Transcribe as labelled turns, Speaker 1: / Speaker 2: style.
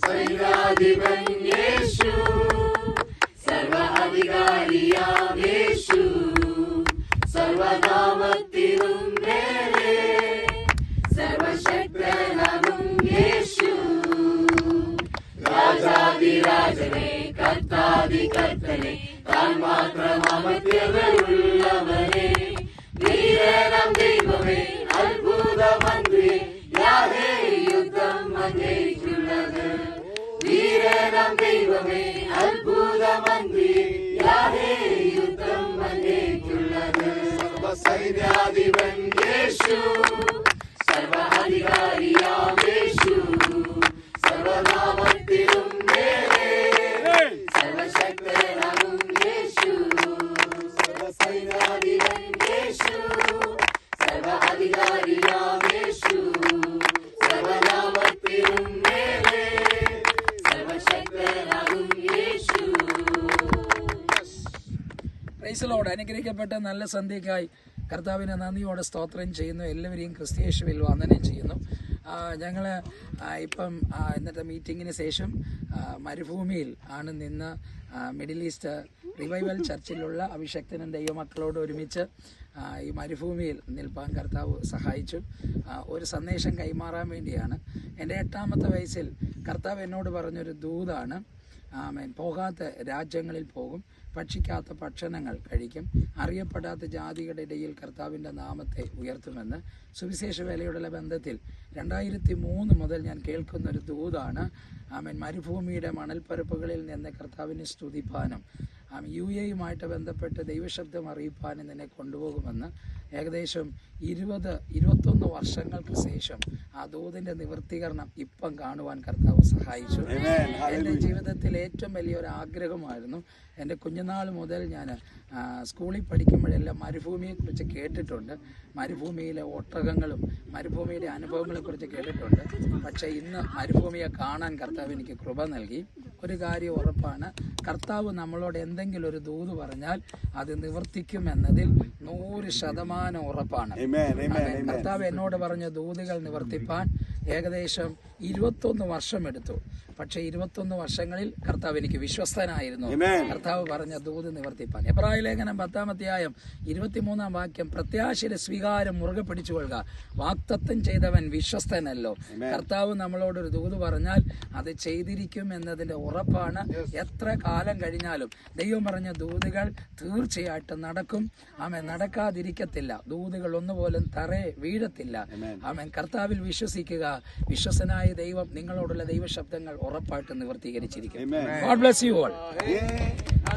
Speaker 1: സൈന്യാധിപൻ യേശു, സർവ അധികാരിയാം യേശു, സർവനാമത്തിനും മേലെ സർവശക്തനാകും യേശു. രാജാതിരാജനെ കർത്താതികർത്തനെ, താൻ മാത്രം അമർത്യതയുള്ളവനെ, വീരനാം ദൈവമേ അത്ഭുത മന്ത്രിയെ, യാഹേ യുദ്ധം അങ്ങേക്കുള്ളത്. വീരനാം ദൈവമേ അത്ഭുത മന്ത്രിയെ, യാഹേ യുദ്ധം അങ്ങേക്കുള്ളത്. സർവസൈന്യാധിപൻ യേശു, സർവ അധികാരിയാം യേശു, സർവനാമത്തിലും മേലെ സർവശക്തനാകും യേശു. സർവസൈന്യാധിപൻ യേശു, സർവ അധികാരിയാം യേശു, സർവനാമത്തിലും മേലെ സർവശക്തനാകും യേശു.
Speaker 2: Praise Lord. അനുഗ്രഹിക്കപ്പെട്ട നല്ല സന്ധ്യയ്ക്കായി കർത്താവിനെ നന്ദിയോടെ സ്തോത്രം ചെയ്യുന്നു. എല്ലാവരെയും ക്രിസ്തയേശുവിൽ വന്ദനം ചെയ്യുന്നു. ഞങ്ങൾ ഇപ്പം ഇന്നത്തെ മീറ്റിങ്ങിന് ശേഷം മരുഭൂമിയിൽ ആണ് നിന്ന് മിഡിൽ ഈസ്റ്റ് റിവൈവൽ ചർച്ചിലുള്ള അഭിഷക്തനും ദൈവമക്കളോട് ഒരുമിച്ച് ഈ മരുഭൂമിയിൽ നിൽപ്പാൻ കർത്താവ് സഹായിച്ചു. ഒരു സന്ദേശം കൈമാറാൻ വേണ്ടിയാണ്. എൻ്റെ 8ാമത്തെ വയസ്സിൽ കർത്താവ് എന്നോട് പറഞ്ഞൊരു ദൂതാണ്, ആമേൻ, പോകാത്ത രാജ്യങ്ങളിൽ പോകും, ഭക്ഷിക്കാത്ത ഭക്ഷണങ്ങൾ കഴിക്കും, അറിയപ്പെടാത്ത ജാതികളുടെ ഇടയിൽ കർത്താവിൻ്റെ നാമത്തെ ഉയർത്തുമെന്ന്. സുവിശേഷ വേലയോടുള്ള ബന്ധത്തിൽ 2003 മുതൽ ഞാൻ കേൾക്കുന്നൊരു ദൂതാണ്. ആമേൻ, മരുഭൂമിയുടെ മണൽപ്പരപ്പുകളിൽ നിന്ന് കർത്താവിനെ സ്തുതിപ്പാനും UAE-യുമായിട്ട് ബന്ധപ്പെട്ട് ദൈവശബ്ദം അറിയിപ്പാനും നിന്നെ കൊണ്ടുപോകുമെന്ന്. ഏകദേശം 20-21 വർഷങ്ങൾക്ക് ശേഷം ആ ദൂതിൻ്റെ നിവൃത്തീകരണം ഇപ്പം കാണുവാൻ കർത്താവ് സഹായിച്ചു. എൻ്റെ ജീവിതത്തിൽ ഏറ്റവും വലിയൊരു ആഗ്രഹമായിരുന്നു. എൻ്റെ കുഞ്ഞുനാൾ മുതൽ ഞാൻ സ്കൂളിൽ പഠിക്കുമ്പോഴെല്ലാം മരുഭൂമിയെക്കുറിച്ച് കേട്ടിട്ടുണ്ട്. മരുഭൂമിയിലെ ഒട്ടകങ്ങളും മരുഭൂമിയുടെ അനുഭവങ്ങളെക്കുറിച്ച് കേട്ടിട്ടുണ്ട്. പക്ഷേ ഇന്ന് മരുഭൂമിയെ കാണാൻ കർത്താവ് എനിക്ക് കൃപ നൽകി. ഒരു കാര്യം ഉറപ്പാണ്, കർത്താവ് നമ്മളോട് എന്തെങ്കിലും ഒരു ദൂത് പറഞ്ഞാൽ അത് നിവർത്തിക്കുമെന്നതിൽ 100% ഉറപ്പാണ്. കർത്താവ് എന്നോട് പറഞ്ഞ ദൂതുകൾ നിവർത്തിപ്പാൻ ഏകദേശം 21 വർഷം എടുത്തു. പക്ഷെ 21 വർഷങ്ങളിൽ കർത്താവ് എനിക്ക് വിശ്വസ്തനായിരുന്നു. കർത്താവ് പറഞ്ഞ ദൂത് നിവർത്തിപ്പാൻ. എബ്രായ ലേഖനം 10-ാം അധ്യായം 23-ാം വാക്യം, പ്രത്യാശയുടെ സ്വീകാരം മുറുകെ പിടിച്ചുകൊള്ളുക, വാഗ്ദത്തം ചെയ്തവൻ വിശ്വസ്തനല്ലോ. കർത്താവ് നമ്മളോടൊരു ദൂത് പറഞ്ഞാൽ അത് ചെയ്തിരിക്കും എന്നതിന്റെ ഉറപ്പാണ്. എത്ര കാലം കഴിഞ്ഞാലും ദൈവം പറഞ്ഞ ദൂതുകൾ തീർച്ചയായിട്ടും നടക്കും. ആമേൻ, നടക്കാതിരിക്കത്തില്ല. ദൂതുകൾ ഒന്നുപോലും തറയെ വീഴത്തില്ല. ആമേൻ, കർത്താവിൽ വിശ്വസിക്കുക. വിശ്വസനായ ദൈവം നിങ്ങളോടുള്ള ദൈവശബ്ദങ്ങൾ ഉറപ്പായിട്ട് നിവർത്തീകരിച്ചിരിക്കും. God bless you all.